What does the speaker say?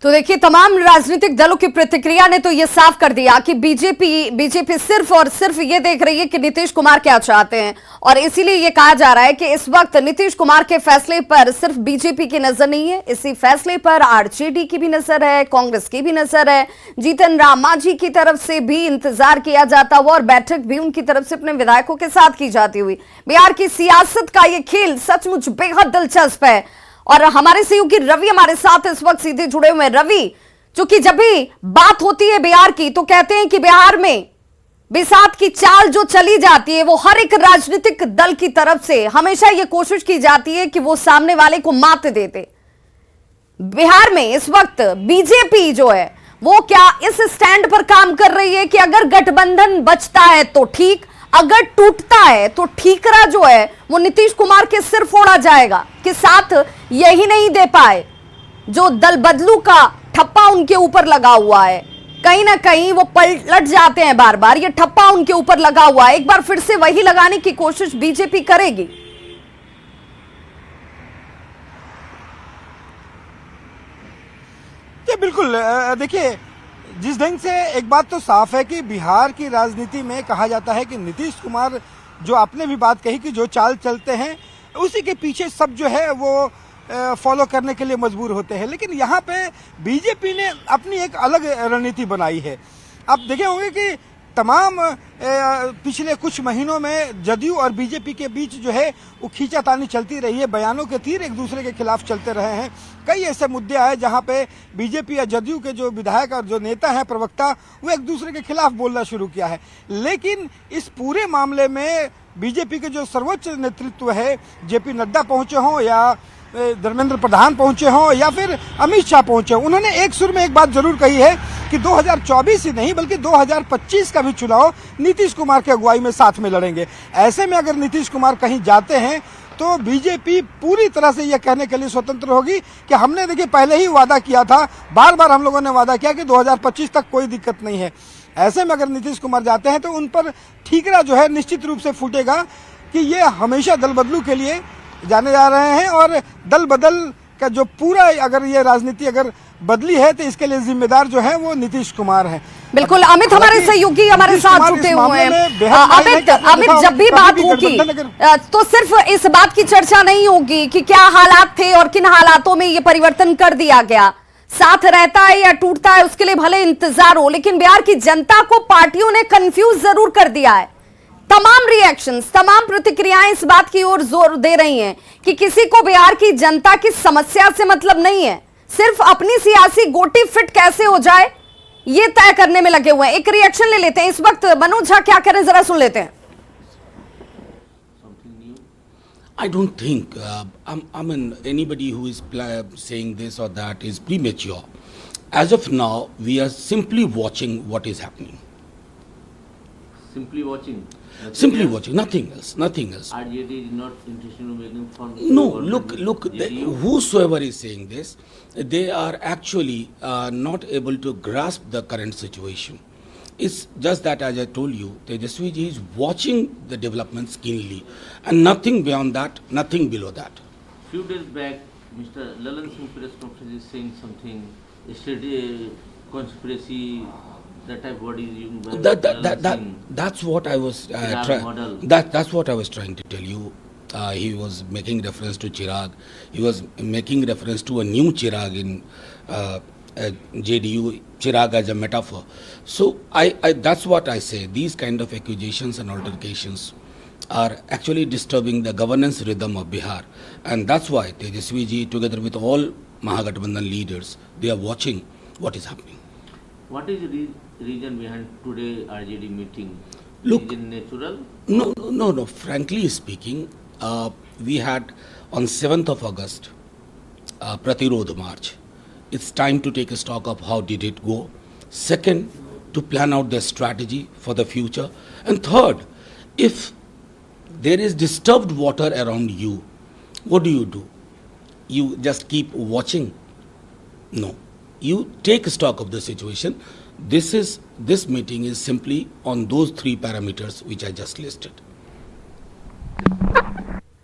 तो देखिए, तमाम राजनीतिक दलों की प्रतिक्रिया ने तो यह साफ कर दिया कि बीजेपी सिर्फ और सिर्फ ये देख रही है कि नीतीश कुमार क्या चाहते हैं, और इसीलिए यह कहा जा रहा है कि इस वक्त नीतीश कुमार के फैसले पर सिर्फ बीजेपी की नजर नहीं है, इसी फैसले पर आरजेडी की भी नजर है, कांग्रेस की भी नजर है, जीतन राम मांझी की तरफ से भी इंतजार किया जाता हुआ और बैठक भी उनकी तरफ से अपने विधायकों के साथ की जाती हुई। बिहार की सियासत का यह खेल सचमुच बेहद दिलचस्प है। और हमारे सहयोगी रवि हमारे साथ इस वक्त सीधे जुड़े हुए हैं। रवि, चूंकि जब भी बात होती है बिहार की तो कहते हैं कि बिहार में बिसात की चाल जो चली जाती है वो हर एक राजनीतिक दल की तरफ से हमेशा ये कोशिश की जाती है कि वो सामने वाले को मात दे दे। बिहार में इस वक्त बीजेपी जो है वो क्या इस स्टैंड पर काम कर रही है कि अगर गठबंधन बचता है तो ठीक, अगर टूटता है तो ठीकरा जो है वो नीतीश कुमार के सिर फोड़ा जाएगा, कि साथ यही नहीं दे पाए, जो दल बदलू का ठप्पा उनके ऊपर लगा हुआ है, कहीं ना कहीं वो पलट जाते हैं बार बार, ये ठप्पा उनके ऊपर लगा हुआ है, एक बार फिर से वही लगाने की कोशिश बीजेपी करेगी। बिल्कुल, देखिए, जिस ढंग से एक बात तो साफ है कि बिहार की राजनीति में कहा जाता है कि नीतीश कुमार, जो आपने भी बात कही कि जो चाल चलते हैं उसी के पीछे सब जो है वो फॉलो करने के लिए मजबूर होते हैं, लेकिन यहाँ पे बीजेपी ने अपनी एक अलग रणनीति बनाई है। आप देखे होंगे कि तमाम पिछले कुछ महीनों में जदयू और बीजेपी के बीच जो है वो खींचातानी चलती रही है, बयानों के तीर एक दूसरे के खिलाफ चलते रहे हैं। कई ऐसे मुद्दे आए जहां पे बीजेपी या जदयू के जो विधायक और जो नेता हैं, प्रवक्ता, वो एक दूसरे के खिलाफ बोलना शुरू किया है। लेकिन इस पूरे मामले में बीजेपी के जो सर्वोच्च नेतृत्व है, जेपी नड्डा पहुंचे हों या धर्मेंद्र प्रधान पहुंचे हों या फिर अमित शाह पहुंचे हों, उन्होंने एक सुर में एक बात जरूर कही है कि 2024 ही नहीं बल्कि 2025 का भी चुनाव नीतीश कुमार की अगुवाई में साथ में लड़ेंगे। ऐसे में अगर नीतीश कुमार कहीं जाते हैं तो बीजेपी पूरी तरह से यह कहने के लिए स्वतंत्र होगी कि हमने देखिए पहले ही वादा किया था, बार बार हम लोगों ने वादा किया कि 2025 तक कोई दिक्कत नहीं है। ऐसे में अगर नीतीश कुमार जाते हैं तो उन पर ठीकरा जो है निश्चित रूप से फूटेगा कि ये हमेशा दल बदलू के लिए जाने जा रहे हैं, और दल बदल का जो पूरा अगर ये राजनीति अगर बदली है तो इसके लिए जिम्मेदार जो है वो नीतीश कुमार है। बिल्कुल, अमित हमारे सहयोगी हमारे साथ जुटे हुए हैं। अमित, जब भी बात होगी तो सिर्फ इस बात की चर्चा नहीं होगी कि क्या हालात थे और किन हालातों में ये परिवर्तन कर दिया गया, साथ रहता है या टूटता है उसके लिए भले इंतजार हो, लेकिन बिहार की जनता को पार्टियों ने कंफ्यूज जरूर कर दिया है। तमाम रिएक्शंस, तमाम प्रतिक्रियाएं इस बात की ओर जोर दे रही हैं कि किसी को बिहार की जनता की समस्या से मतलब नहीं है, सिर्फ अपनी सियासी गोटी फिट कैसे हो जाए ये तय करने में लगे हुए हैं। एक रिएक्शन ले लेते हैं इस वक्त, मनोज झा क्या करें जरा सुन लेते हैं। I don't think I mean anybody who is saying this or that is premature. As of now, we are simply watching what is happening. Simply watching. Simply watching, nothing else, nothing else. RJD is not interested in making fun. No, look. Whosoever is saying this, they are actually not able to grasp the current situation. It's just that, as I told you, Tejaswi ji is watching the developments keenly, and nothing beyond that, nothing below that. Few days back, Mr. Lalan Singh press conference is saying something. Yesterday, conspiracy. That type what is using that's what I was that's what I was trying to tell you. He was making reference to Chirag. He was making reference to a new Chirag in JDU, Chirag as a metaphor. So I that's what I say. These kind of accusations and altercations are actually disturbing the governance rhythm of Bihar, and that's why Tejaswi ji, together with all Mahagathbandhan leaders, they are watching what is happening. What is the reason behind today RJD meeting? Look, is it natural? No. Frankly speaking, we had on 7th of August Pratirodh March. It's time to take a stock of how did it go. Second, to plan out the strategy for the future. And third, if there is disturbed water around you, what do? You just keep watching? No. You take stock of the situation. This meeting is simply on those three parameters which I just listed.